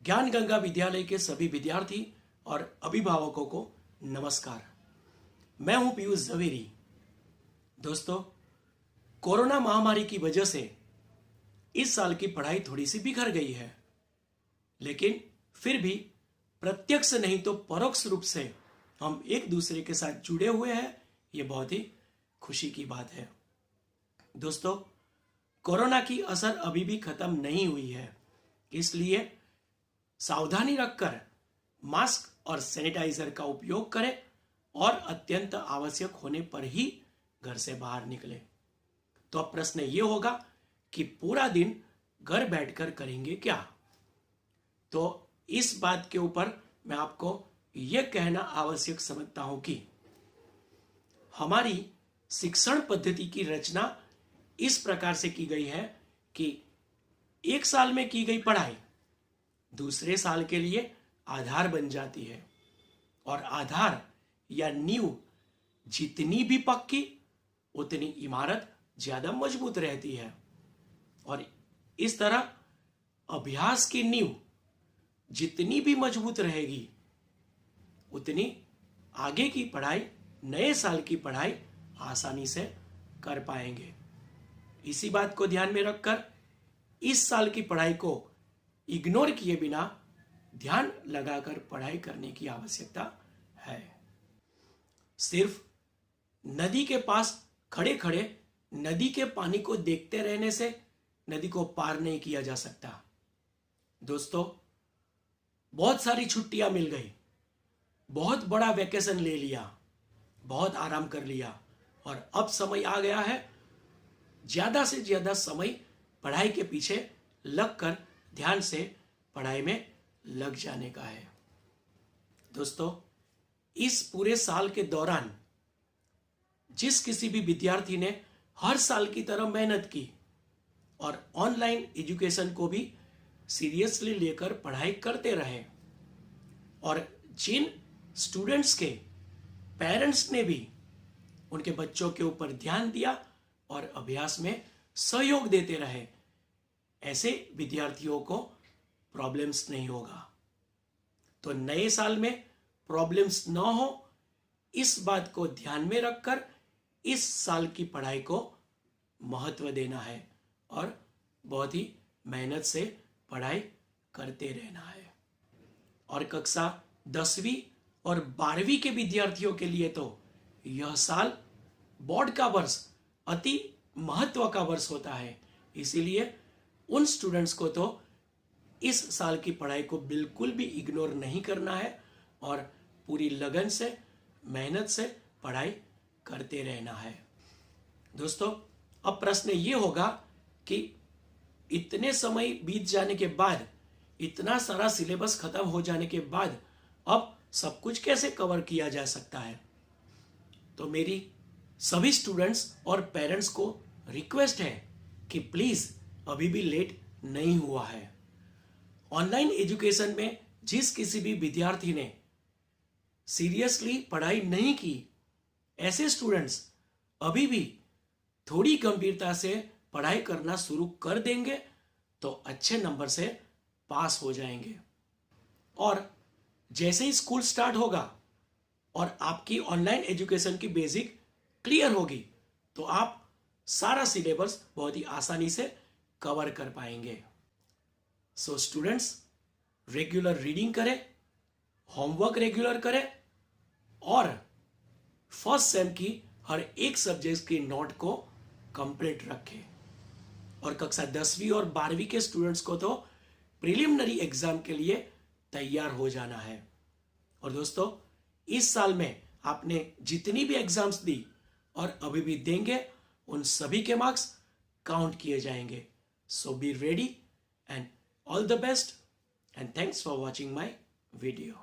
ज्ञान गंगा विद्यालय के सभी विद्यार्थी और अभिभावकों को नमस्कार। मैं हूं पीयूष झवेरी। दोस्तों, कोरोना महामारी की वजह से इस साल की पढ़ाई थोड़ी सी बिखर गई है, लेकिन फिर भी प्रत्यक्ष नहीं तो परोक्ष रूप से हम एक दूसरे के साथ जुड़े हुए हैं। ये बहुत ही खुशी की बात है। दोस्तों, कोरोना की असर अभी भी खत्म नहीं हुई है, इसलिए सावधानी रखकर मास्क और सैनिटाइजर का उपयोग करें और अत्यंत आवश्यक होने पर ही घर से बाहर निकलें। तो अब प्रश्न ये होगा कि पूरा दिन घर बैठकर करेंगे क्या? तो इस बात के ऊपर मैं आपको यह कहना आवश्यक समझता हूं कि हमारी शिक्षण पद्धति की रचना इस प्रकार से की गई है कि एक साल में की गई पढ़ाई दूसरे साल के लिए आधार बन जाती है, और आधार या नींव जितनी भी पक्की उतनी इमारत ज्यादा मजबूत रहती है। और इस तरह अभ्यास की नींव जितनी भी मजबूत रहेगी उतनी आगे की पढ़ाई, नए साल की पढ़ाई आसानी से कर पाएंगे। इसी बात को ध्यान में रखकर इस साल की पढ़ाई को इग्नोर किए बिना ध्यान लगाकर पढ़ाई करने की आवश्यकता है। सिर्फ नदी के पास खड़े खड़े नदी के पानी को देखते रहने से नदी को पार नहीं किया जा सकता। दोस्तों, बहुत सारी छुट्टियां मिल गई, बहुत बड़ा वेकेशन ले लिया, बहुत आराम कर लिया, और अब समय आ गया है ज्यादा से ज्यादा समय पढ़ाई के पीछे लगकर ध्यान से पढ़ाई में लग जाने का है। दोस्तों, इस पूरे साल के दौरान जिस किसी भी विद्यार्थी ने हर साल की तरह मेहनत की और ऑनलाइन एजुकेशन को भी सीरियसली लेकर पढ़ाई करते रहे, और जिन स्टूडेंट्स के पेरेंट्स ने भी उनके बच्चों के ऊपर ध्यान दिया और अभ्यास में सहयोग देते रहे, ऐसे विद्यार्थियों को प्रॉब्लम्स नहीं होगा। तो नए साल में प्रॉब्लम्स न हो, इस बात को ध्यान में रखकर इस साल की पढ़ाई को महत्व देना है और बहुत ही मेहनत से पढ़ाई करते रहना है। और कक्षा 10वीं और 12वीं के विद्यार्थियों के लिए तो यह साल बोर्ड का वर्ष अति महत्व का वर्ष होता है। इसीलिए उन स्टूडेंट्स को तो इस साल की पढ़ाई को बिल्कुल भी इग्नोर नहीं करना है और पूरी लगन से, मेहनत से पढ़ाई करते रहना है। दोस्तों, अब प्रश्न ये होगा कि इतने समय बीत जाने के बाद, इतना सारा सिलेबस खत्म हो जाने के बाद अब सब कुछ कैसे कवर किया जा सकता है? तो मेरी सभी स्टूडेंट्स और पेरेंट्स को रिक्वेस्ट है कि प्लीज अभी भी लेट नहीं हुआ है। ऑनलाइन एजुकेशन में जिस किसी भी विद्यार्थी ने सीरियसली पढ़ाई नहीं की, ऐसे स्टूडेंट्स अभी भी थोड़ी गंभीरता से पढ़ाई करना शुरू कर देंगे तो अच्छे नंबर से पास हो जाएंगे। और जैसे ही स्कूल स्टार्ट होगा और आपकी ऑनलाइन एजुकेशन की बेसिक क्लियर होगी तो आप सारा सिलेबस बहुत ही आसानी से कवर कर पाएंगे। सो स्टूडेंट्स, रेगुलर रीडिंग करें, होमवर्क रेगुलर करें और फर्स्ट सेम की हर एक सब्जेक्ट की नोट को कंप्लीट रखें। और कक्षा 10वीं और 12वीं के स्टूडेंट्स को तो प्रिलिमिनरी एग्जाम के लिए तैयार हो जाना है। और दोस्तों, इस साल में आपने जितनी भी एग्जाम्स दी और अभी भी देंगे, उन सभी के मार्क्स काउंट किए जाएंगे। So be ready and all the best, and thanks for watching my video.